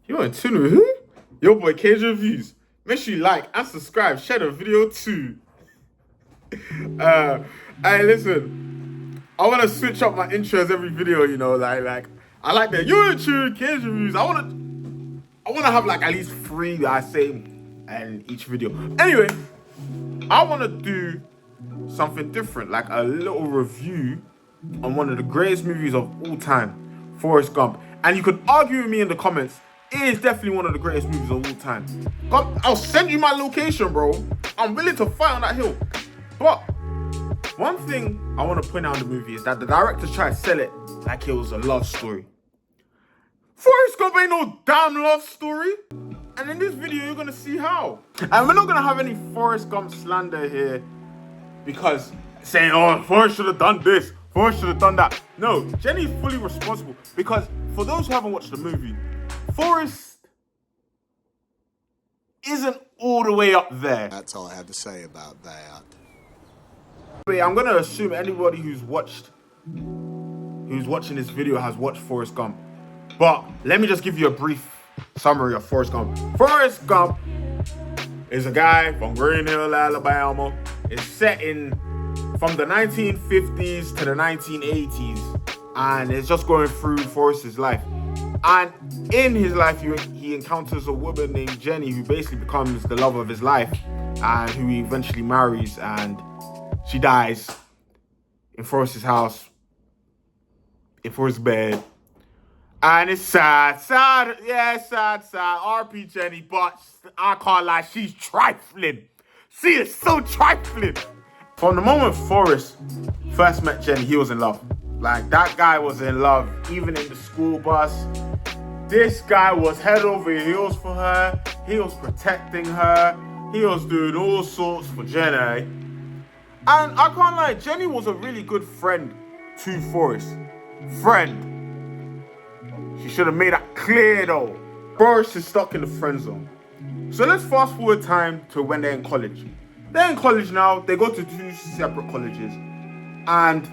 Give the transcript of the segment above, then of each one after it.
You want to tune with who? Your boy Kagereviews. Make sure you like and subscribe. Share the video too. Hey, listen. I want to switch up my intros every video. You know, like I like the YouTube Kagereviews. I want to have like at least 3 that I say in each video. Anyway, I want to do something different, like a little review on one of the greatest movies of all time, Forrest Gump. And you could argue with me in the comments. It is definitely one of the greatest movies of all time. Come, I'll send you my location, bro. I'm willing to fight on that hill. But one thing I want to point out in the movie is that the director tried to sell it like it was a love story. Forrest Gump ain't no damn love story. And in this video, you're going to see how. And we're not going to have any Forrest Gump slander here because saying, oh, Forrest should have done this, Forrest should have done that. No, Jenny's fully responsible because for those who haven't watched the movie, Forrest isn't all the way up there. That's all I have to say about that. I'm going to assume anybody who's watching this video has watched Forrest Gump. But let me just give you a brief summary of Forrest Gump. Forrest Gump is a guy from Green Hill, Alabama. It's set from the 1950s to the 1980s. And it's just going through Forrest's life. And in his life, he encounters a woman named Jenny who basically becomes the love of his life and who he eventually marries, and she dies in Forrest's house, in Forrest's bed. And it's sad, yeah, sad. RP Jenny, but I can't lie, she's trifling. She is so trifling. From the moment Forrest first met Jenny, he was in love. Like, that guy was in love, even in the school bus. This guy was head over heels for her. He was protecting her. He was doing all sorts for Jenny. And I can't lie, Jenny was a really good friend to Forrest. Friend. She should have made that clear though. Forrest is stuck in the friend zone. So let's fast forward time to when they're in college. They're in college now. They go to 2 separate colleges. And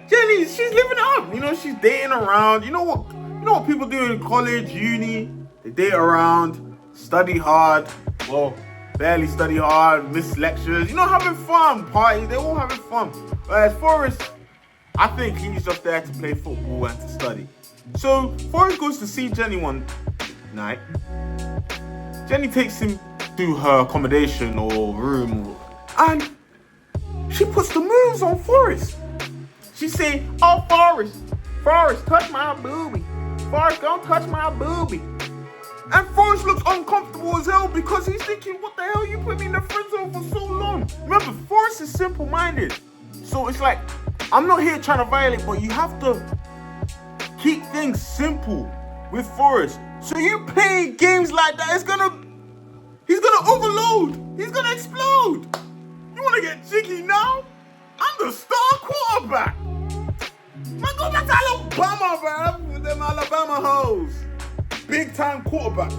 Jenny, she's living it up. You know, she's dating around. You know what people do in college, uni? They date around, study hard. Well, barely study hard, miss lectures. You know, having fun, parties. They're all having fun. Whereas Forrest, I think he's just there to play football and to study. So Forrest goes to see Jenny one night. Jenny takes him to her accommodation or room, and she puts the moves on Forrest. She say, oh, Forrest, touch my boobie. Forrest, don't touch my boobie. And Forrest looks uncomfortable as hell because he's thinking, what the hell, you put me in the friend zone for so long? Remember, Forrest is simple-minded. So it's like, I'm not here trying to violate, but you have to keep things simple with Forrest. So you play games like that, he's gonna overload. He's gonna explode. You wanna get jiggy now? I'm the star quarterback. Man, go back to Alabama, bro. With them Alabama hoes. Big time quarterback.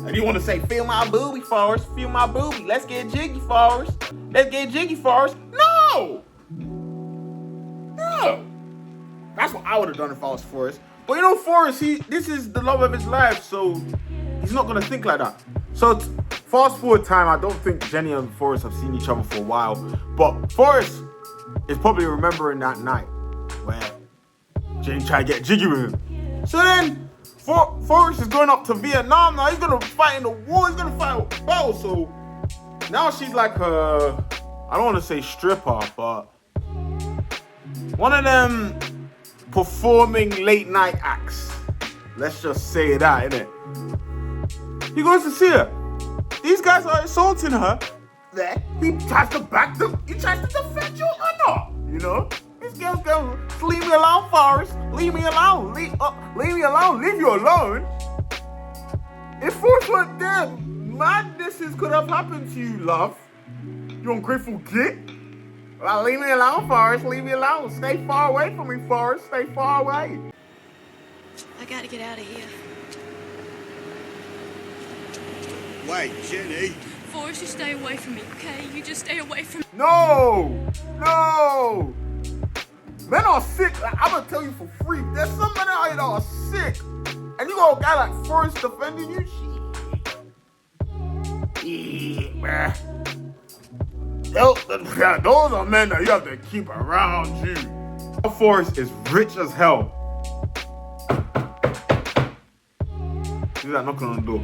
And you want to say, feel my boobie, Forrest. Feel my boobie. Let's get jiggy, Forrest. Let's get jiggy, Forrest. No. That's what I would have done if I was Forrest. But you know, Forrest, this is the love of his life, so he's not going to think like that. So fast forward time, I don't think Jenny and Forrest have seen each other for a while. But Forrest is probably remembering that night where Jenny tried to get jiggy with him. So then Forrest is going up to Vietnam now. He's going to fight in the war. He's going to fight a battle. So now she's like I don't want to say stripper, but one of them performing late night acts. Let's just say that, innit? He goes to see her. These guys are assaulting her. There, he tries to back them. He tries to defend your honor. You know? These girls go, leave me alone, Forrest. Leave me alone. Leave me alone. Leave you alone. If Forrest weren't there, madnesses could have happened to you, love. You ungrateful git. Well, leave me alone, Forrest. Leave me alone. Stay far away from me, Forrest. Stay far away. I gotta get out of here. Wait, Jenny. Forrest, you stay away from me, okay? You just stay away from me. No! Men are sick. Like, I'm gonna tell you for free. There's some men out here that are sick. And you got a guy like Forrest defending you, shit, man. Those are men that you have to keep around you. Forrest is rich as hell. See that knocking on the door.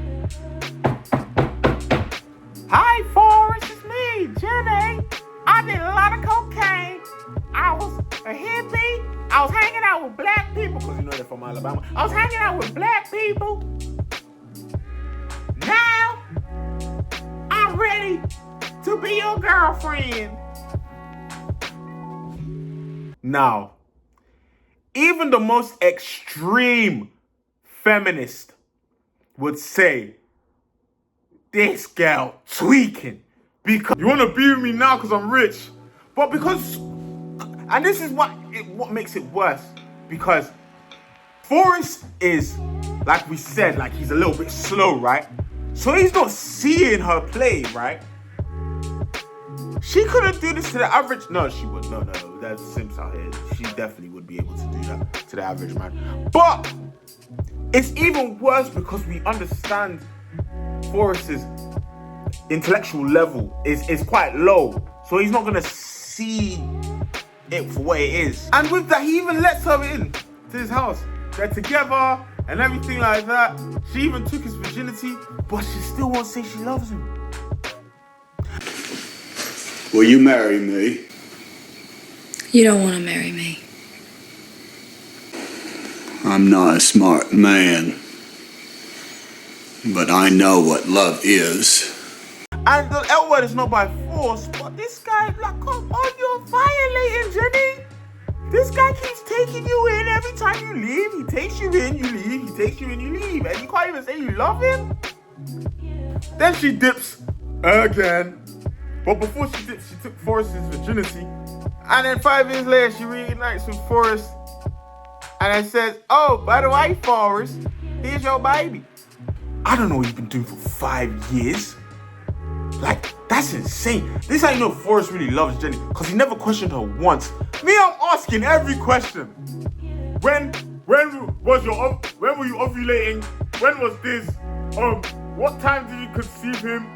Hi, Forrest, it's me, Jenny. I did a lot of cocaine. I was a hippie. I was hanging out with black people, because you know they're from Alabama. I was hanging out with black people. Now, I'm ready to be your girlfriend. Now, even the most extreme feminist would say, this girl tweaking. Because you want to be with me now because I'm rich. But because, and this is what makes it worse. Because Forrest is, like we said, like he's a little bit slow, right? So he's not seeing her play, right? She couldn't do this to the average. No, she would. No. There's simps out here. She definitely would be able to do that to the average man. But it's even worse because we understand Forrest's intellectual level is quite low. So he's not going to see it for what it is. And with that, he even lets her in to his house. They're together and everything like that. She even took his virginity, but she still won't say she loves him. Will you marry me? You don't want to marry me. I'm not a smart man, but I know what love is. And the L word is not by force, but this guy, like, come on, you're violating, Jenny. This guy keeps taking you in every time you leave. He takes you in, you leave. He takes you in, you leave. And you can't even say you love him. Then she dips again. But before she dipped, she took Forrest's virginity. And then 5 years later, she reunites with Forrest. And then says, oh, by the way, Forrest, here's your baby. I don't know what you've been doing for 5 years. Like, that's insane. This is how you know Forrest really loves Jenny. Because he never questioned her once. Me, I'm asking every question. When were you ovulating? When was this? What time did you conceive him?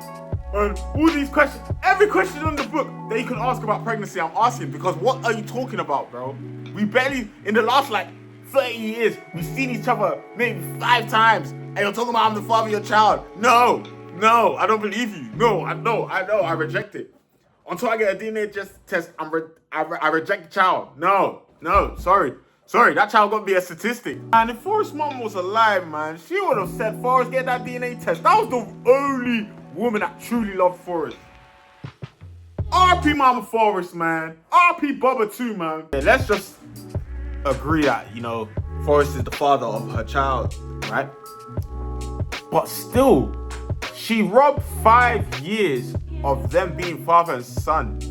All these questions, every question in the book that you can ask about pregnancy, I'm asking, because what are you talking about, bro? We barely, in the last like 30 years, we've seen each other maybe 5 times, and you're talking about I'm the father of your child. No, I don't believe you. No, I know, I reject it. Until I get a DNA test, I reject the child. No, sorry, that child gonna be a statistic. And if Forrest's mom was alive, man, she would have said, Forrest, get that DNA test. That was the only woman that truly loved Forrest. RP Mama Forrest, man. RP Bubba too, man. Yeah, let's just agree that, you know, Forrest is the father of her child, right? But still, she robbed 5 years of them being father and son.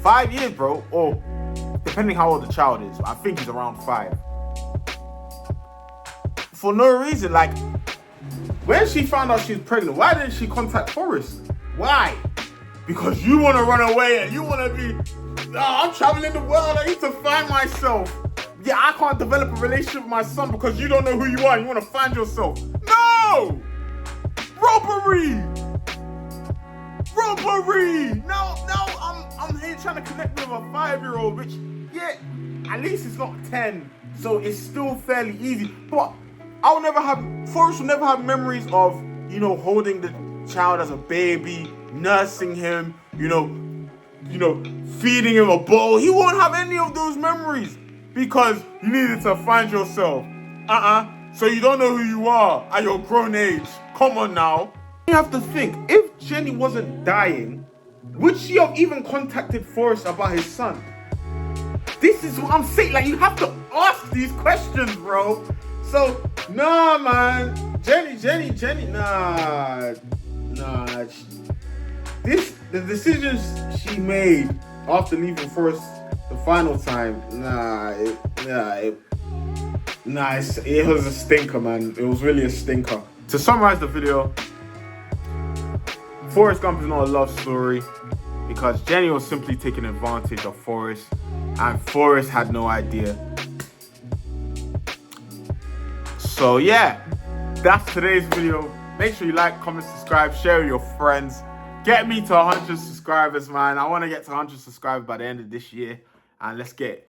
5 years, bro, or depending how old the child is. I think he's around 5. For no reason, like, when she found out she was pregnant, why didn't she contact Forrest? Why? Because you want to run away and you want to be, I'm traveling the world, I need to find myself. Yeah, I can't develop a relationship with my son because you don't know who you are and you want to find yourself. No! Robbery! No, I'm here trying to connect with a 5-year-old, which, yeah, at least it's not 10, so it's still fairly easy. But Forrest will never have memories of, you know, holding the child as a baby, nursing him, you know, feeding him a bowl. He won't have any of those memories because you needed to find yourself. So you don't know who you are at your grown age. Come on now. You have to think, if Jenny wasn't dying, would she have even contacted Forrest about his son? This is what I'm saying. Like, you have to ask these questions, bro. So, nah, man. Jenny, nah. The decisions she made after leaving Forrest the final time, it was a stinker, man. It was really a stinker. To summarize the video, Forrest Gump is not a love story because Jenny was simply taking advantage of Forrest and Forrest had no idea. So yeah, that's today's video. Make sure you like, comment, subscribe, share with your friends. Get me to 100 subscribers, man. I want to get to 100 subscribers by the end of this year. And let's get it.